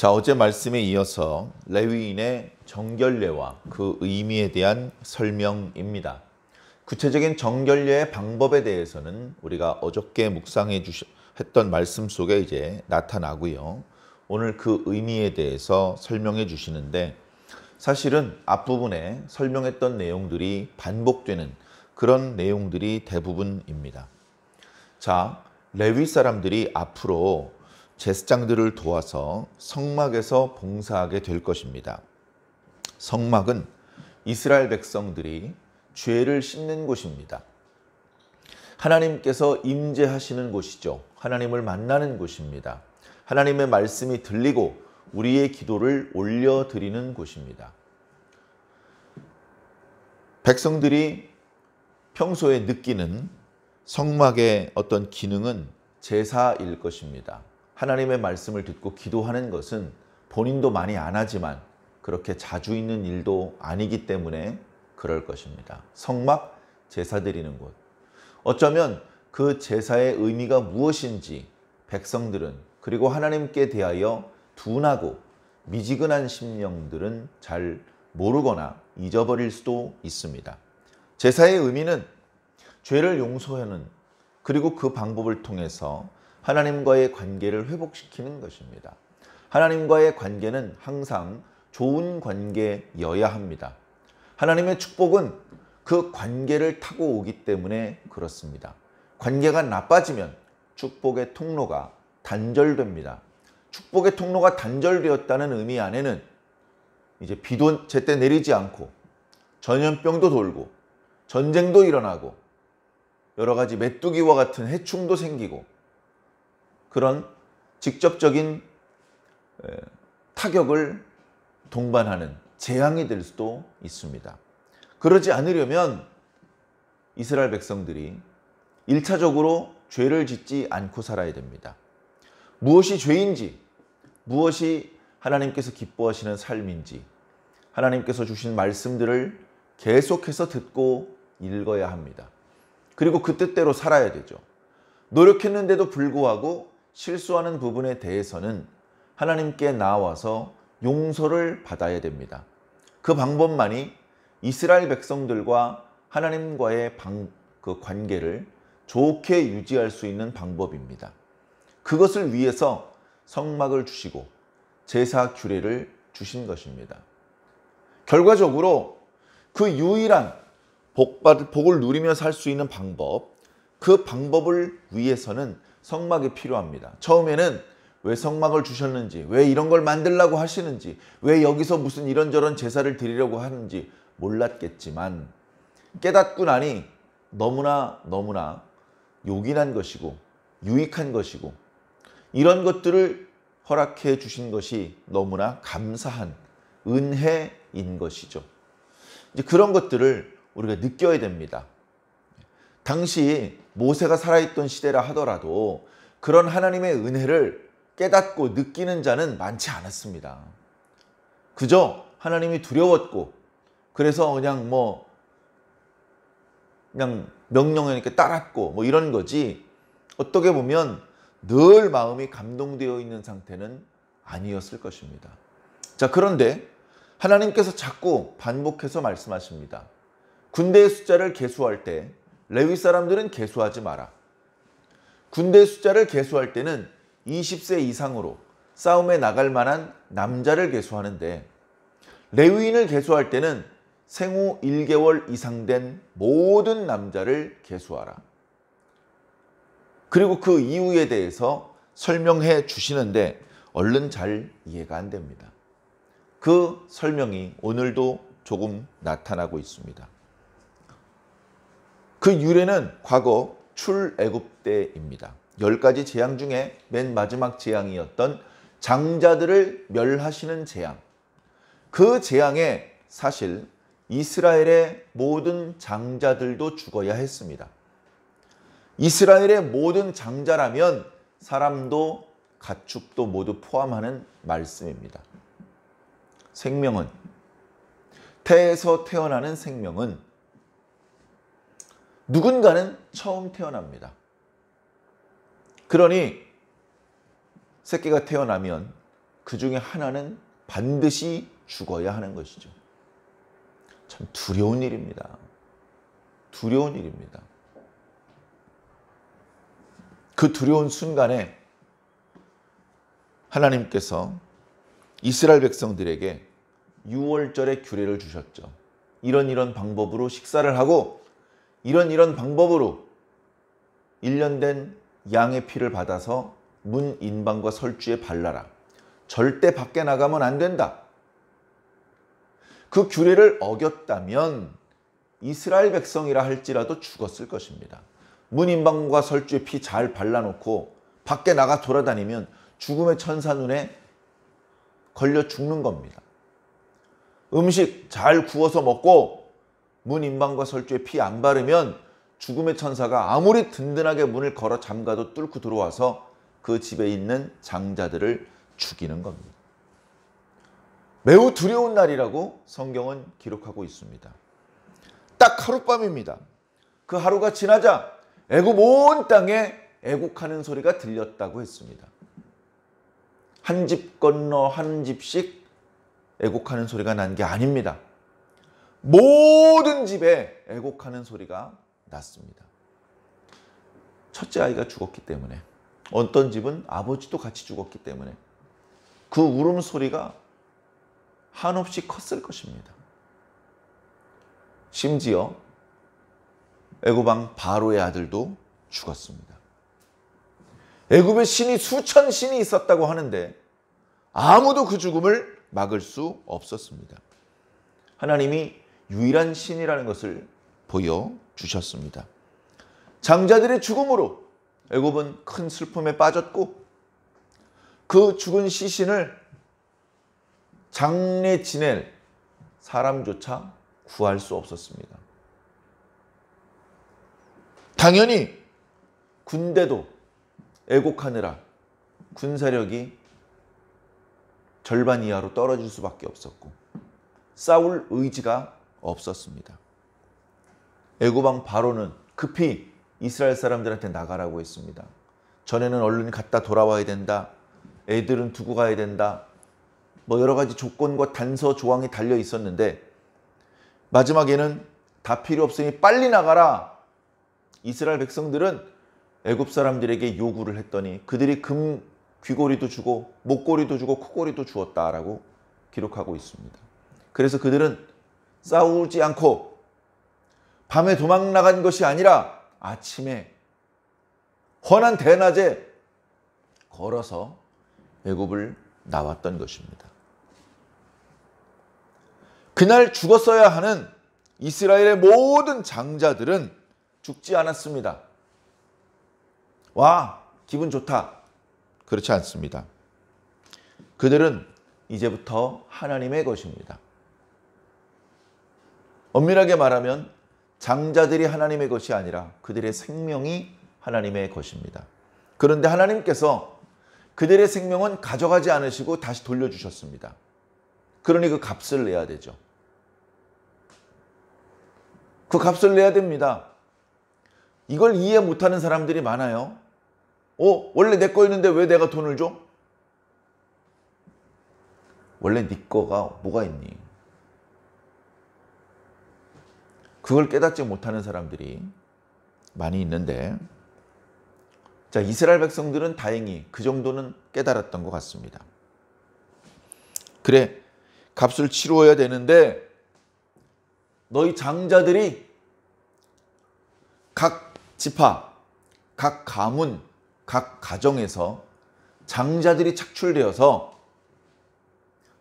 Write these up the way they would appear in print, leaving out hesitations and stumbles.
자, 어제 말씀에 이어서 레위인의 정결례와 그 의미에 대한 설명입니다. 구체적인 정결례의 방법에 대해서는 우리가 어저께 했던 말씀 속에 이제 나타나고요. 오늘 그 의미에 대해서 설명해 주시는데 사실은 앞부분에 설명했던 내용들이 반복되는 그런 내용들이 대부분입니다. 자, 레위 사람들이 앞으로 제사장들을 도와서 성막에서 봉사하게 될 것입니다. 성막은 이스라엘 백성들이 죄를 씻는 곳입니다. 하나님께서 임재하시는 곳이죠. 하나님을 만나는 곳입니다. 하나님의 말씀이 들리고 우리의 기도를 올려드리는 곳입니다. 백성들이 평소에 느끼는 성막의 어떤 기능은 제사일 것입니다. 하나님의 말씀을 듣고 기도하는 것은 본인도 많이 안 하지만 그렇게 자주 있는 일도 아니기 때문에 그럴 것입니다. 성막, 제사 드리는 곳. 어쩌면 그 제사의 의미가 무엇인지 백성들은 그리고 하나님께 대하여 둔하고 미지근한 심령들은 잘 모르거나 잊어버릴 수도 있습니다. 제사의 의미는 죄를 용서하는 그리고 그 방법을 통해서 하나님과의 관계를 회복시키는 것입니다. 하나님과의 관계는 항상 좋은 관계여야 합니다. 하나님의 축복은 그 관계를 타고 오기 때문에 그렇습니다. 관계가 나빠지면 축복의 통로가 단절됩니다. 축복의 통로가 단절되었다는 의미 안에는 이제 비도 제때 내리지 않고 전염병도 돌고 전쟁도 일어나고 여러 가지 메뚜기와 같은 해충도 생기고 그런 직접적인 타격을 동반하는 재앙이 될 수도 있습니다. 그러지 않으려면 이스라엘 백성들이 1차적으로 죄를 짓지 않고 살아야 됩니다. 무엇이 죄인지, 무엇이 하나님께서 기뻐하시는 삶인지 하나님께서 주신 말씀들을 계속해서 듣고 읽어야 합니다. 그리고 그 뜻대로 살아야 되죠. 노력했는데도 불구하고 실수하는 부분에 대해서는 하나님께 나와서 용서를 받아야 됩니다. 그 방법만이 이스라엘 백성들과 하나님과의 그 관계를 좋게 유지할 수 있는 방법입니다. 그것을 위해서 성막을 주시고 제사 규례를 주신 것입니다. 결과적으로 그 유일한 복을 누리며 살 수 있는 방법, 그 방법을 위해서는 성막이 필요합니다. 처음에는 왜 성막을 주셨는지, 왜 이런 걸 만들려고 하시는지, 왜 여기서 무슨 이런저런 제사를 드리려고 하는지 몰랐겠지만 깨닫고 나니 너무나 요긴한 것이고 유익한 것이고 이런 것들을 허락해 주신 것이 너무나 감사한 은혜인 것이죠. 이제 그런 것들을 우리가 느껴야 됩니다. 당시 모세가 살아있던 시대라 하더라도 그런 하나님의 은혜를 깨닫고 느끼는 자는 많지 않았습니다. 그저 하나님이 두려웠고 그래서 그냥 명령하니까 따랐고 이런 거지 어떻게 보면 늘 마음이 감동되어 있는 상태는 아니었을 것입니다. 자, 그런데 하나님께서 자꾸 반복해서 말씀하십니다. 군대의 숫자를 계수할 때 레위 사람들은 계수하지 마라. 군대의 숫자를 계수할 때는 20세 이상으로 싸움에 나갈 만한 남자를 계수하는데 레위인을 계수할 때는 생후 1개월 이상 된 모든 남자를 계수하라. 그리고 그 이유에 대해서 설명해 주시는데 얼른 잘 이해가 안 됩니다. 그 설명이 오늘도 조금 나타나고 있습니다. 그 유래는 과거 출애굽 때입니다. 10가지 재앙 중에 맨 마지막 재앙이었던 장자들을 멸하시는 재앙. 그 재앙에 사실 이스라엘의 모든 장자들도 죽어야 했습니다. 이스라엘의 모든 장자라면 사람도 가축도 모두 포함하는 말씀입니다. 생명은, 태에서 태어나는 생명은 누군가는 처음 태어납니다. 그러니 새끼가 태어나면 그 중에 하나는 반드시 죽어야 하는 것이죠. 참 두려운 일입니다. 두려운 일입니다. 그 두려운 순간에 하나님께서 이스라엘 백성들에게 유월절의 규례를 주셨죠. 이런 방법으로 식사를 하고 이런 방법으로 1년 된 양의 피를 받아서 문 인방과 설주에 발라라. 절대 밖에 나가면 안 된다. 그 규례를 어겼다면 이스라엘 백성이라 할지라도 죽었을 것입니다. 문 인방과 설주에 피 잘 발라놓고 밖에 나가 돌아다니면 죽음의 천사 눈에 걸려 죽는 겁니다. 음식 잘 구워서 먹고 문 인방과 설주에 피 안 바르면 죽음의 천사가 아무리 든든하게 문을 걸어 잠가도 뚫고 들어와서 그 집에 있는 장자들을 죽이는 겁니다. 매우 두려운 날이라고 성경은 기록하고 있습니다. 딱 하룻밤입니다. 그 하루가 지나자 애굽 온 땅에 애곡하는 소리가 들렸다고 했습니다. 한 집 건너 한 집씩 애곡하는 소리가 난 게 아닙니다. 모든 집에 애곡하는 소리가 났습니다. 첫째 아이가 죽었기 때문에, 어떤 집은 아버지도 같이 죽었기 때문에 그 울음소리가 한없이 컸을 것입니다. 심지어 애굽 왕 바로의 아들도 죽었습니다. 애굽에 신이 수천 신이 있었다고 하는데 아무도 그 죽음을 막을 수 없었습니다. 하나님이 유일한 신이라는 것을 보여주셨습니다. 장자들의 죽음으로 애굽은 큰 슬픔에 빠졌고 그 죽은 시신을 장례 지낼 사람조차 구할 수 없었습니다. 당연히 군대도 애곡하느라 군사력이 절반 이하로 떨어질 수밖에 없었고 싸울 의지가 없었습니다. 애굽 왕 바로는 급히 이스라엘 사람들한테 나가라고 했습니다. 전에는 얼른 갔다 돌아와야 된다. 애들은 두고 가야 된다. 뭐 여러 가지 조건과 단서 조항이 달려 있었는데 마지막에는 다 필요 없으니 빨리 나가라. 이스라엘 백성들은 애굽 사람들에게 요구를 했더니 그들이 금 귀고리도 주고 목고리도 주고 코고리도 주었다라고 기록하고 있습니다. 그래서 그들은 싸우지 않고 밤에 도망 나간 것이 아니라 아침에 환한 대낮에 걸어서 애굽을 나왔던 것입니다. 그날 죽었어야 하는 이스라엘의 모든 장자들은 죽지 않았습니다. 와, 기분 좋다. 그렇지 않습니다. 그들은 이제부터 하나님의 것입니다. 엄밀하게 말하면 장자들이 하나님의 것이 아니라 그들의 생명이 하나님의 것입니다. 그런데 하나님께서 그들의 생명은 가져가지 않으시고 다시 돌려주셨습니다. 그러니 그 값을 내야 되죠. 그 값을 내야 됩니다. 이걸 이해 못하는 사람들이 많아요. 원래 내 거였는데 왜 내가 돈을 줘? 원래 네 거가 뭐가 있니? 그걸 깨닫지 못하는 사람들이 많이 있는데, 자, 이스라엘 백성들은 다행히 그 정도는 깨달았던 것 같습니다. 그래, 값을 치루어야 되는데 너희 장자들이 각 지파, 각 가문, 각 가정에서 장자들이 착출되어서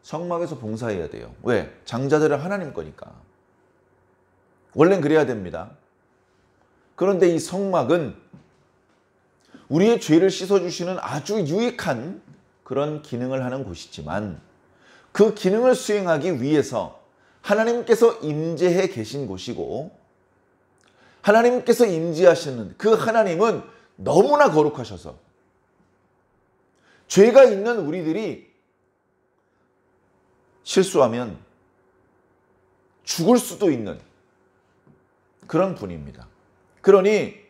성막에서 봉사해야 돼요. 왜? 장자들은 하나님 거니까. 원래는 그래야 됩니다. 그런데 이 성막은 우리의 죄를 씻어주시는 아주 유익한 그런 기능을 하는 곳이지만 그 기능을 수행하기 위해서 하나님께서 임재해 계신 곳이고 하나님께서 임재하시는 그 하나님은 너무나 거룩하셔서 죄가 있는 우리들이 실수하면 죽을 수도 있는 그런 분입니다. 그러니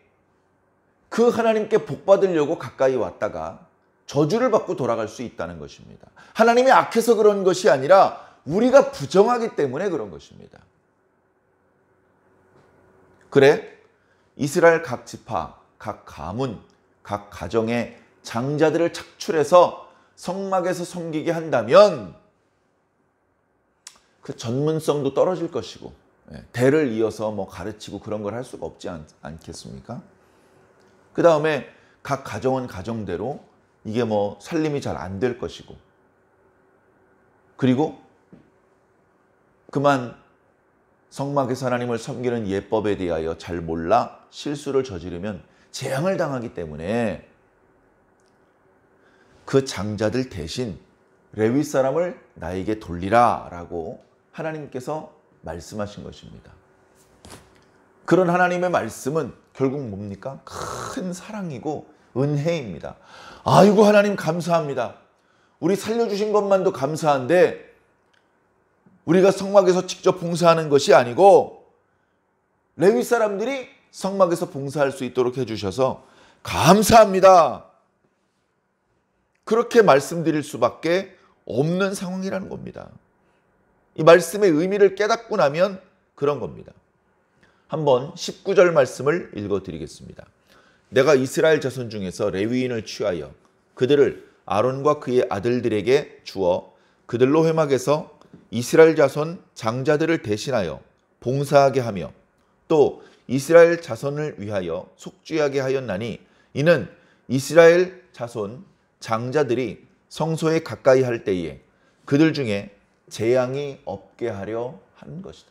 그 하나님께 복 받으려고 가까이 왔다가 저주를 받고 돌아갈 수 있다는 것입니다. 하나님이 악해서 그런 것이 아니라 우리가 부정하기 때문에 그런 것입니다. 그래 이스라엘 각 지파, 각 가문, 각 가정의 장자들을 착출해서 성막에서 섬기게 한다면 그 전문성도 떨어질 것이고 대를 이어서 뭐 가르치고 그런 걸 할 수가 없지 않겠습니까? 그 다음에 각 가정은 가정대로 이게 뭐 살림이 잘 안 될 것이고, 그리고 그만 성막에서 하나님을 섬기는 예법에 대하여 잘 몰라 실수를 저지르면 재앙을 당하기 때문에 그 장자들 대신 레위 사람을 나에게 돌리라 라고 하나님께서 말씀하신 것입니다. 그런 하나님의 말씀은 결국 뭡니까? 큰 사랑이고 은혜입니다. 아이고 하나님 감사합니다. 우리 살려주신 것만도 감사한데 우리가 성막에서 직접 봉사하는 것이 아니고 레위 사람들이 성막에서 봉사할 수 있도록 해주셔서 감사합니다. 그렇게 말씀드릴 수밖에 없는 상황이라는 겁니다. 이 말씀의 의미를 깨닫고 나면 그런 겁니다. 한번 19절 말씀을 읽어드리겠습니다. 내가 이스라엘 자손 중에서 레위인을 취하여 그들을 아론과 그의 아들들에게 주어 그들로 회막에서 이스라엘 자손 장자들을 대신하여 봉사하게 하며 또 이스라엘 자손을 위하여 속죄하게 하였나니 이는 이스라엘 자손 장자들이 성소에 가까이 할 때에 그들 중에 재앙이 없게 하려 하는 것이다.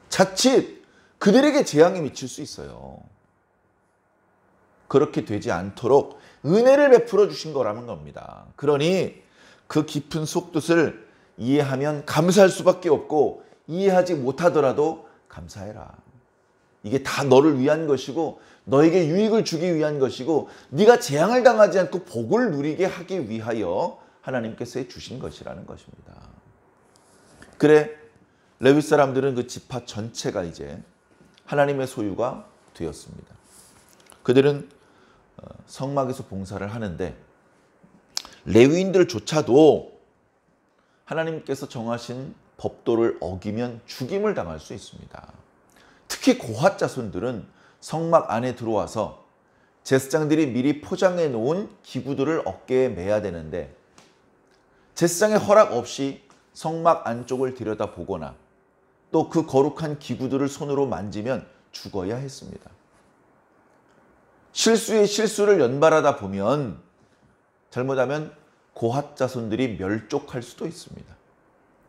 자칫 그들에게 재앙이 미칠 수 있어요. 그렇게 되지 않도록 은혜를 베풀어 주신 거라는 겁니다. 그러니 그 깊은 속뜻을 이해하면 감사할 수밖에 없고 이해하지 못하더라도 감사해라. 이게 다 너를 위한 것이고 너에게 유익을 주기 위한 것이고 네가 재앙을 당하지 않고 복을 누리게 하기 위하여 하나님께서 해주신 것이라는 것입니다. 그래 레위 사람들은 그 지파 전체가 이제 하나님의 소유가 되었습니다. 그들은 성막에서 봉사를 하는데 레위인들조차도 하나님께서 정하신 법도를 어기면 죽임을 당할 수 있습니다. 특히 고핫 자손들은 성막 안에 들어와서 제사장들이 미리 포장해 놓은 기구들을 어깨에 매야 되는데 제사장의 허락 없이 성막 안쪽을 들여다보거나 또 그 거룩한 기구들을 손으로 만지면 죽어야 했습니다. 실수에 실수를 연발하다 보면 잘못하면 고핫 자손들이 멸족할 수도 있습니다.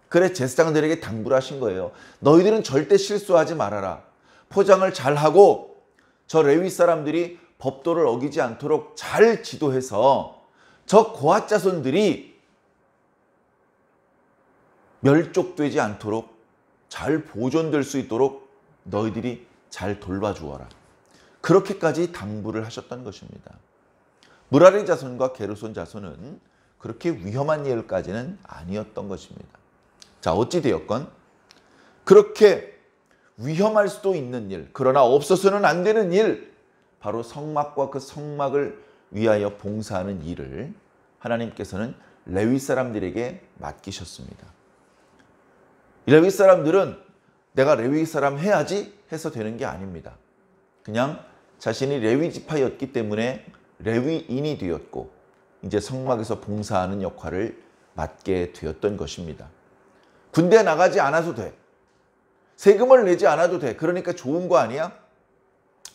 그래 제사장들에게 당부를 하신 거예요. 너희들은 절대 실수하지 말아라. 포장을 잘하고 저 레위 사람들이 법도를 어기지 않도록 잘 지도해서 저 고핫 자손들이 멸족되지 않도록 잘 보존될 수 있도록 너희들이 잘 돌봐주어라. 그렇게까지 당부를 하셨던 것입니다. 무라리 자손과 게르손 자손은 그렇게 위험한 일까지는 아니었던 것입니다. 자, 어찌되었건 그렇게 위험할 수도 있는 일, 그러나 없어서는 안 되는 일, 바로 성막과 그 성막을 위하여 봉사하는 일을 하나님께서는 레위 사람들에게 맡기셨습니다. 레위 사람들은 내가 레위 사람 해야지 해서 되는 게 아닙니다. 그냥 자신이 레위 지파였기 때문에 레위인이 되었고 이제 성막에서 봉사하는 역할을 맡게 되었던 것입니다. 군대 나가지 않아도 돼. 세금을 내지 않아도 돼. 그러니까 좋은 거 아니야?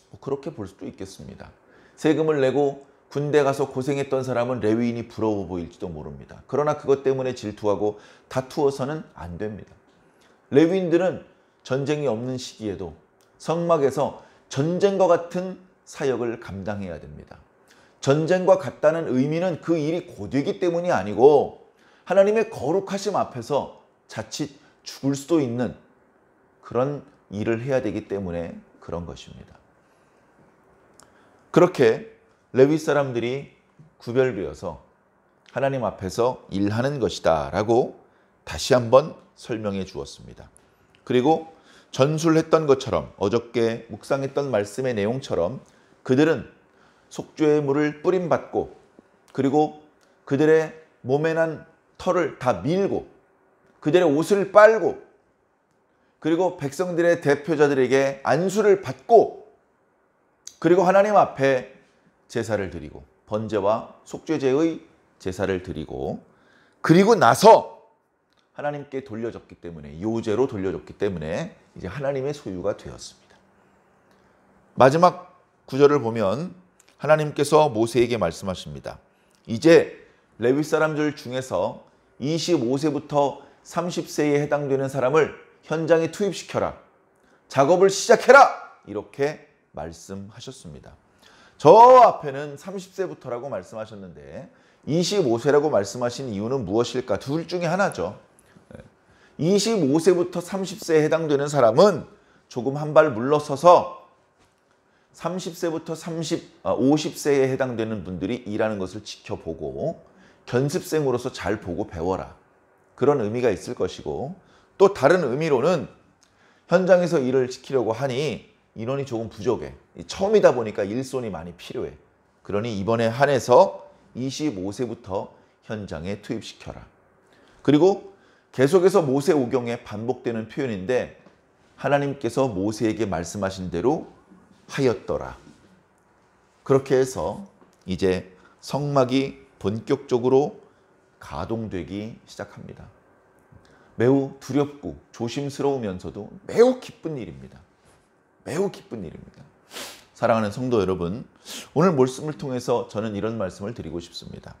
뭐 그렇게 볼 수도 있겠습니다. 세금을 내고 군대 가서 고생했던 사람은 레위인이 부러워 보일지도 모릅니다. 그러나 그것 때문에 질투하고 다투어서는 안 됩니다. 레위인들은 전쟁이 없는 시기에도 성막에서 전쟁과 같은 사역을 감당해야 됩니다. 전쟁과 같다는 의미는 그 일이 고되기 때문이 아니고 하나님의 거룩하심 앞에서 자칫 죽을 수도 있는 그런 일을 해야 되기 때문에 그런 것입니다. 그렇게 레위 사람들이 구별되어서 하나님 앞에서 일하는 것이다 라고 다시 한번 설명해 주었습니다. 그리고 전술했던 것처럼 어저께 묵상했던 말씀의 내용처럼 그들은 속죄의 물을 뿌림받고 그리고 그들의 몸에 난 털을 다 밀고 그들의 옷을 빨고 그리고 백성들의 대표자들에게 안수를 받고 그리고 하나님 앞에 제사를 드리고 번제와 속죄제의 제사를 드리고 그리고 나서 하나님께 돌려줬기 때문에 요제로 돌려줬기 때문에 이제 하나님의 소유가 되었습니다. 마지막 구절을 보면 하나님께서 모세에게 말씀하십니다. 이제 레위 사람들 중에서 25세부터 30세에 해당되는 사람을 현장에 투입시켜라. 작업을 시작해라. 이렇게 말씀하셨습니다. 저 앞에는 30세부터라고 말씀하셨는데 25세라고 말씀하신 이유는 무엇일까? 둘 중에 하나죠. 25세부터 30세에 해당되는 사람은 조금 한 발 물러서서 30세부터 50세에 해당되는 분들이 일하는 것을 지켜보고 견습생으로서 잘 보고 배워라. 그런 의미가 있을 것이고 또 다른 의미로는 현장에서 일을 시키려고 하니 인원이 조금 부족해. 처음이다 보니까 일손이 많이 필요해. 그러니 이번에 한해서 25세부터 현장에 투입시켜라. 그리고 계속해서 모세오경에 반복되는 표현인데 하나님께서 모세에게 말씀하신 대로 하였더라. 그렇게 해서 이제 성막이 본격적으로 가동되기 시작합니다. 매우 두렵고 조심스러우면서도 매우 기쁜 일입니다. 매우 기쁜 일입니다. 사랑하는 성도 여러분, 오늘 말씀을 통해서 저는 이런 말씀을 드리고 싶습니다.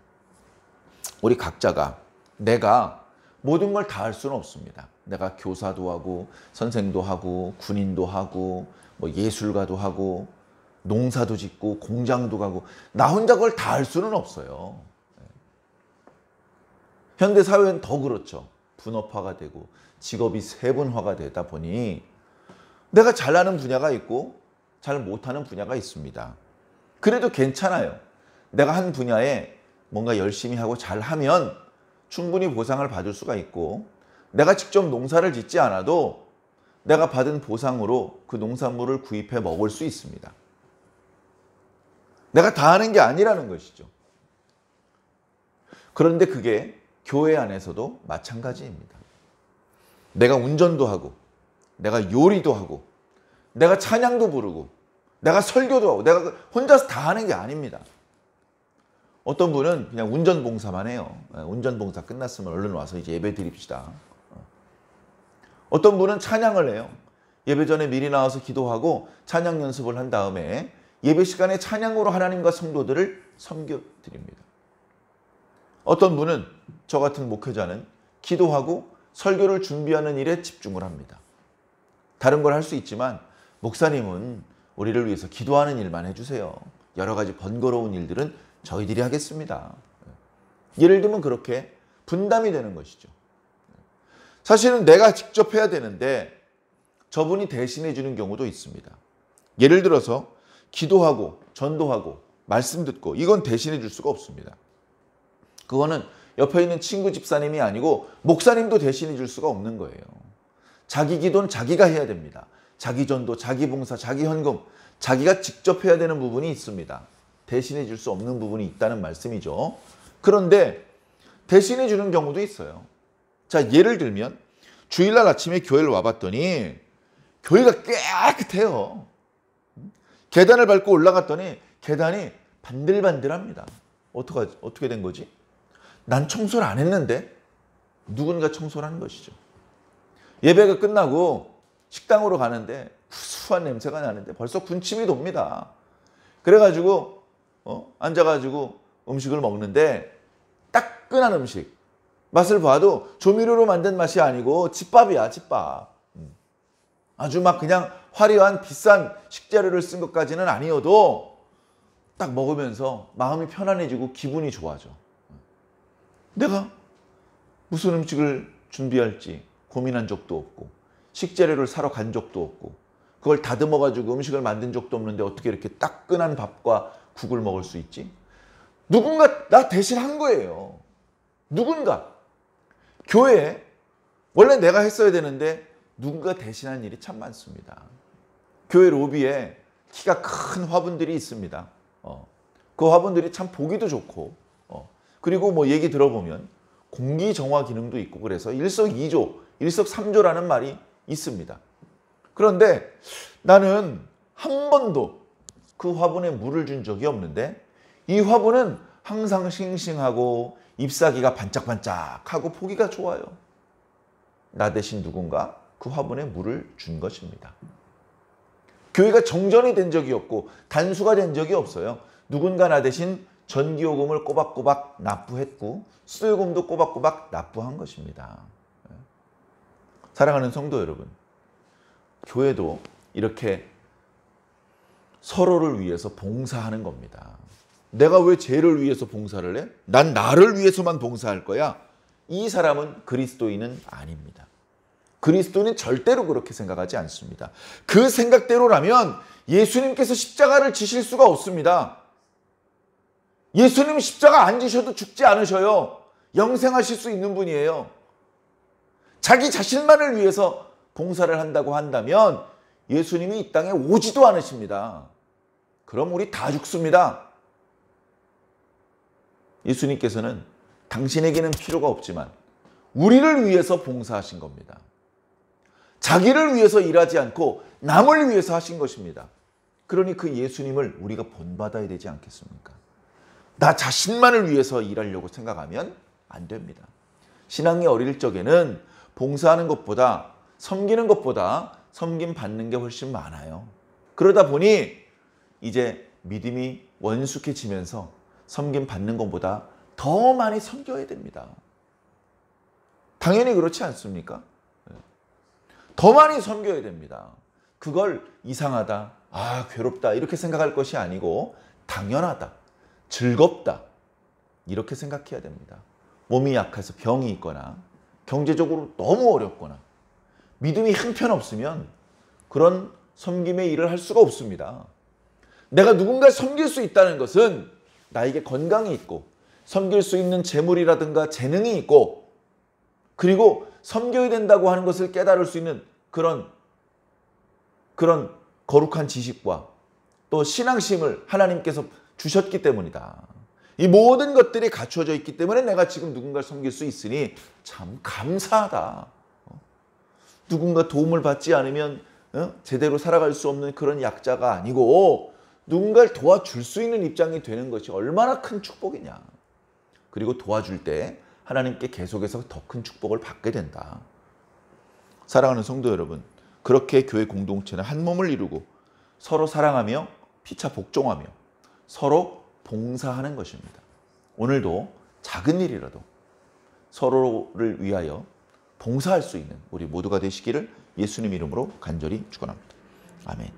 우리 각자가 내가 모든 걸 다 할 수는 없습니다. 내가 교사도 하고 선생도 하고 군인도 하고 뭐 예술가도 하고 농사도 짓고 공장도 가고 나 혼자 그걸 다 할 수는 없어요. 현대 사회는 더 그렇죠. 분업화가 되고 직업이 세분화가 되다 보니 내가 잘하는 분야가 있고 잘 못하는 분야가 있습니다. 그래도 괜찮아요. 내가 한 분야에 뭔가 열심히 하고 잘하면 충분히 보상을 받을 수가 있고 내가 직접 농사를 짓지 않아도 내가 받은 보상으로 그 농산물을 구입해 먹을 수 있습니다. 내가 다 하는 게 아니라는 것이죠. 그런데 그게 교회 안에서도 마찬가지입니다. 내가 운전도 하고 내가 요리도 하고 내가 찬양도 부르고 내가 설교도 하고 내가 혼자서 다 하는 게 아닙니다. 어떤 분은 그냥 운전봉사만 해요. 운전봉사 끝났으면 얼른 와서 이제 예배 드립시다. 어떤 분은 찬양을 해요. 예배 전에 미리 나와서 기도하고 찬양 연습을 한 다음에 예배 시간에 찬양으로 하나님과 성도들을 섬겨드립니다. 어떤 분은 저 같은 목회자는 기도하고 설교를 준비하는 일에 집중을 합니다. 다른 걸 할 수 있지만 목사님은 우리를 위해서 기도하는 일만 해주세요. 여러 가지 번거로운 일들은 저희들이 하겠습니다. 예를 들면 그렇게 분담이 되는 것이죠. 사실은 내가 직접 해야 되는데 저분이 대신해 주는 경우도 있습니다. 예를 들어서 기도하고 전도하고 말씀 듣고 이건 대신해 줄 수가 없습니다. 그거는 옆에 있는 친구 집사님이 아니고 목사님도 대신해 줄 수가 없는 거예요. 자기 기도는 자기가 해야 됩니다. 자기 전도, 자기 봉사, 자기 헌금, 자기가 직접 해야 되는 부분이 있습니다. 대신해 줄 수 없는 부분이 있다는 말씀이죠. 그런데 대신해 주는 경우도 있어요. 자, 예를 들면 주일날 아침에 교회를 와봤더니 교회가 깨끗해요. 계단을 밟고 올라갔더니 계단이 반들반들합니다. 어떻게 된 거지? 난 청소를 안 했는데 누군가 청소를 한 것이죠. 예배가 끝나고 식당으로 가는데 구수한 냄새가 나는데 벌써 군침이 돕니다. 그래가지고 앉아가지고 음식을 먹는데 따끈한 음식. 맛을 봐도 조미료로 만든 맛이 아니고 집밥이야, 집밥. 아주 막 그냥 화려한 비싼 식재료를 쓴 것까지는 아니어도 딱 먹으면서 마음이 편안해지고 기분이 좋아져. 내가 무슨 음식을 준비할지 고민한 적도 없고 식재료를 사러 간 적도 없고 그걸 다듬어가지고 음식을 만든 적도 없는데 어떻게 이렇게 따끈한 밥과 국을 먹을 수 있지? 누군가 나 대신 한 거예요. 누군가. 교회에 원래 내가 했어야 되는데 누군가 대신한 일이 참 많습니다. 교회 로비에 키가 큰 화분들이 있습니다. 그 화분들이 참 보기도 좋고, 그리고 뭐 얘기 들어보면 공기 정화 기능도 있고 그래서 일석이조, 일석삼조라는 말이 있습니다. 그런데 나는 한 번도 그 화분에 물을 준 적이 없는데 이 화분은 항상 싱싱하고 잎사귀가 반짝반짝하고 보기가 좋아요. 나 대신 누군가 그 화분에 물을 준 것입니다. 교회가 정전이 된 적이 없고 단수가 된 적이 없어요. 누군가 나 대신 전기요금을 꼬박꼬박 납부했고 수도요금도 꼬박꼬박 납부한 것입니다. 사랑하는 성도 여러분, 교회도 이렇게 서로를 위해서 봉사하는 겁니다. 내가 왜 쟤를 위해서 봉사를 해? 난 나를 위해서만 봉사할 거야. 이 사람은 그리스도인은 아닙니다. 그리스도인은 절대로 그렇게 생각하지 않습니다. 그 생각대로라면 예수님께서 십자가를 지실 수가 없습니다. 예수님 십자가 안 지셔도 죽지 않으셔요. 영생하실 수 있는 분이에요. 자기 자신만을 위해서 봉사를 한다고 한다면 예수님이 이 땅에 오지도 않으십니다. 그럼 우리 다 죽습니다. 예수님께서는 당신에게는 필요가 없지만 우리를 위해서 봉사하신 겁니다. 자기를 위해서 일하지 않고 남을 위해서 하신 것입니다. 그러니 그 예수님을 우리가 본받아야 되지 않겠습니까? 나 자신만을 위해서 일하려고 생각하면 안 됩니다. 신앙이 어릴 적에는 봉사하는 것보다 섬기는 것보다 섬김 받는 게 훨씬 많아요. 그러다 보니 이제 믿음이 원숙해지면서 섬김 받는 것보다 더 많이 섬겨야 됩니다. 당연히 그렇지 않습니까? 더 많이 섬겨야 됩니다. 그걸 이상하다, 괴롭다 이렇게 생각할 것이 아니고 당연하다, 즐겁다 이렇게 생각해야 됩니다. 몸이 약해서 병이 있거나 경제적으로 너무 어렵거나 믿음이 형편없으면 그런 섬김의 일을 할 수가 없습니다. 내가 누군가를 섬길 수 있다는 것은 나에게 건강이 있고 섬길 수 있는 재물이라든가 재능이 있고 그리고 섬겨야 된다고 하는 것을 깨달을 수 있는 그런 거룩한 지식과 또 신앙심을 하나님께서 주셨기 때문이다. 이 모든 것들이 갖춰져 있기 때문에 내가 지금 누군가를 섬길 수 있으니 참 감사하다. 누군가 도움을 받지 않으면 제대로 살아갈 수 없는 그런 약자가 아니고 누군가를 도와줄 수 있는 입장이 되는 것이 얼마나 큰 축복이냐. 그리고 도와줄 때 하나님께 계속해서 더 큰 축복을 받게 된다. 사랑하는 성도 여러분, 그렇게 교회 공동체는 한 몸을 이루고 서로 사랑하며 피차 복종하며 서로 봉사하는 것입니다. 오늘도 작은 일이라도 서로를 위하여 봉사할 수 있는 우리 모두가 되시기를 예수님 이름으로 간절히 축원합니다. 아멘.